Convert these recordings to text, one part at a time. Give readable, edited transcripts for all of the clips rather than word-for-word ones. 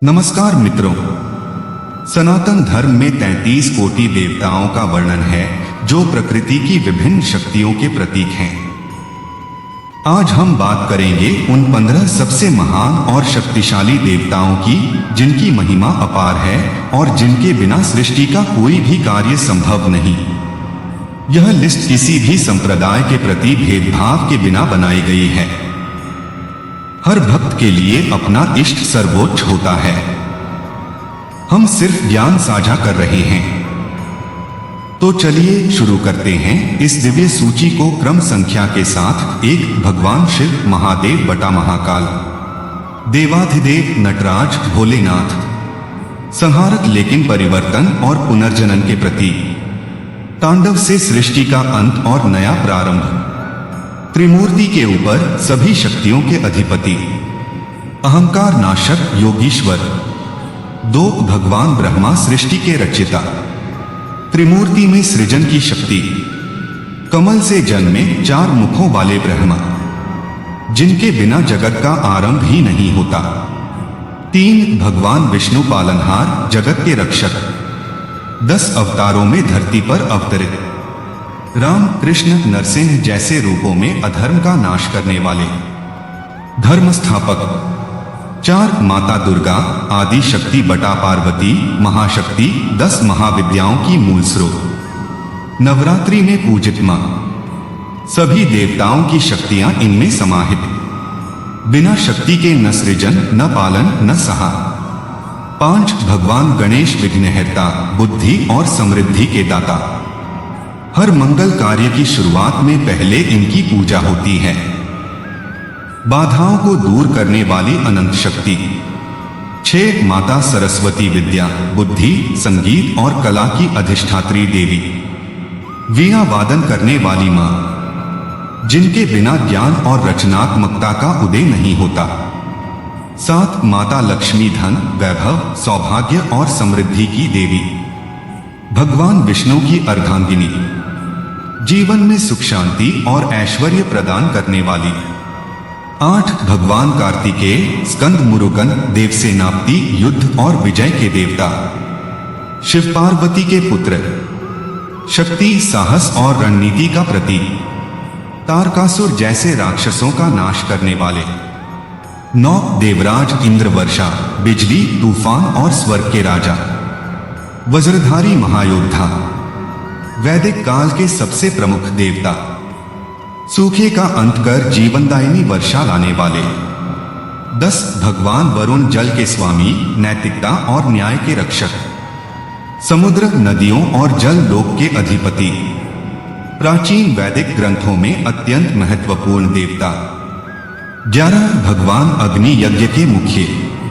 नमस्कार मित्रों, सनातन धर्म में 33 कोटि देवताओं का वर्णन है जो प्रकृति की विभिन्न शक्तियों के प्रतीक हैं। आज हम बात करेंगे उन 15 सबसे महान और शक्तिशाली देवताओं की जिनकी महिमा अपार है और जिनके बिना सृष्टि का कोई भी कार्य संभव नहीं। यह लिस्ट किसी भी संप्रदाय के प्रति भेदभाव के बिना बनाई गई है। हर भक्त के लिए अपना इष्ट सर्वोच्च होता है। हम सिर्फ ज्ञान साझा कर रहे हैं। तो चलिए शुरू करते हैं इस दिव्य सूची को क्रम संख्या के साथ। 1 भगवान शिव महादेव बटा महाकाल, देवाधिदेव नटराज भोलेनाथ, संहारक लेकिन परिवर्तन और पुनर्जनन के प्रतीक, तांडव से सृष्टि का अंत और नया प्रारंभ, त्रिमूर्ति के ऊपर सभी शक्तियों के अधिपति, अहंकार नाशक योगीश्वर। 2 भगवान ब्रह्मा सृष्टि के रचयिता, त्रिमूर्ति में सृजन की शक्ति, कमल से जन्मे 4 मुखों वाले ब्रह्मा जिनके बिना जगत का आरंभ ही नहीं होता। 3 भगवान विष्णु पालनहार जगत के रक्षक, 10 अवतारों में धरती पर अवतरित, राम कृष्ण नरसिंह जैसे रूपों में अधर्म का नाश करने वाले, धर्म स्थापक। 4 माता दुर्गा आदि शक्ति बटा पार्वती महाशक्ति, 10 महाविद्याओं की मूल स्रोत, नवरात्रि में पूजित मां। सभी देवताओं की शक्तियां इनमें समाहित, बिना शक्ति के न सृजन न पालन न सहा। 5 भगवान गणेश विघ्नहर्ता, बुद्धि और समृद्धि के दाता। हर मंगल कार्य की शुरुआत में पहले इनकी पूजा होती है। बाधाओं को दूर करने वाली अनंत शक्ति। 6 माता सरस्वती विद्या, बुद्धि, संगीत और कला की अधिष्ठात्री देवी, वीणा वादन करने वाली मां जिनके बिना ज्ञान और रचनात्मकता का उदय नहीं होता। 7 माता लक्ष्मी धन, वैभव, सौभाग्य और समृद्धि की देवी, भगवान विष्णु की अर्धांगिनी, जीवन में सुख शांति और ऐश्वर्य प्रदान करने वाली। 8 भगवान कार्तिकेय स्कंद मुरुगन, देवसेनापति, युद्ध और विजय के देवता, शिव पार्वती के पुत्र, शक्ति, साहस और रणनीति का प्रतीक, तारकासुर जैसे राक्षसों का नाश करने वाले। 9 देवराज इंद्र, वर्षा, बिजली, तूफान और स्वर्ग के राजा, वज्रधारी महायोद्धा, वैदिक काल के सबसे प्रमुख देवता, सूखे का अंत कर जीवनदायिनी वर्षा लाने वाले। 10 भगवान वरुण जल के स्वामी, नैतिकता और न्याय के रक्षक, समुद्र, नदियों और जल लोक के अधिपति, प्राचीन वैदिक ग्रंथों में अत्यंत महत्वपूर्ण देवता। 11 भगवान अग्नि यज्ञ के मुख्य,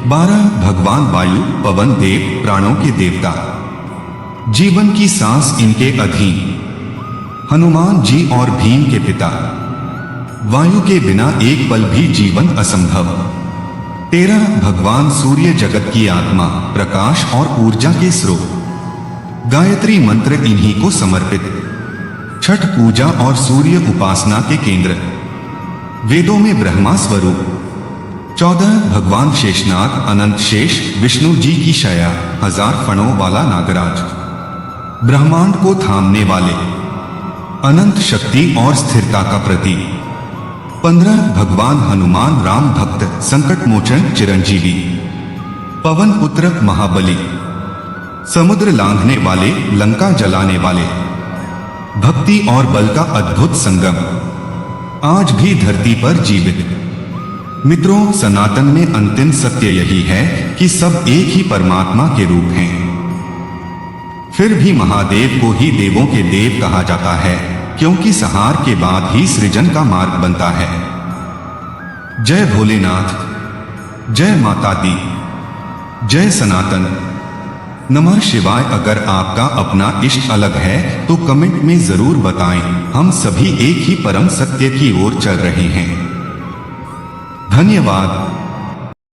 12 भगवान वायु पवन देव प्राणों के देवता, जीवन की सांस इनके अधीन, हनुमान जी और भीम के पिता, वायु के बिना एक पल भी जीवन असंभव। 13 भगवान सूर्य जगत की आत्मा, प्रकाश और ऊर्जा के स्रोत, गायत्री मंत्र इन्हीं को समर्पित, छठ पूजा और सूर्य उपासना के केंद्र, वेदों में ब्रह्मा स्वरूप। 14 भगवान शेषनाग, अनंत शेष, विष्णु जी की शया, 1000 फणों वाला नागराज, ब्रह्मांड को थामने वाले, अनंत शक्ति और स्थिरता का प्रतीक। 15 भगवान हनुमान, राम भक्त, संकट मोचन, चिरंजीवी, पवन पुत्र, महाबली, समुद्र लांघने वाले, लंका जलाने वाले, भक्ति और बल का अद्भुत संगम, आज भी धरती पर जीवित। मित्रों, सनातन में अंतिम सत्य यही है कि सब एक ही परमात्मा के रूप हैं। फिर भी महादेव को ही देवों के देव कहा जाता है, क्योंकि संहार के बाद ही सृजन का मार्ग बनता है। जय भोलेनाथ, जय माता दी, जय सनातन, नमः शिवाय। अगर आपका अपना इष्ट अलग है तो कमेंट में जरूर बताएं। हम सभी एक ही परम सत्य की ओर चल रहे हैं। धन्यवाद।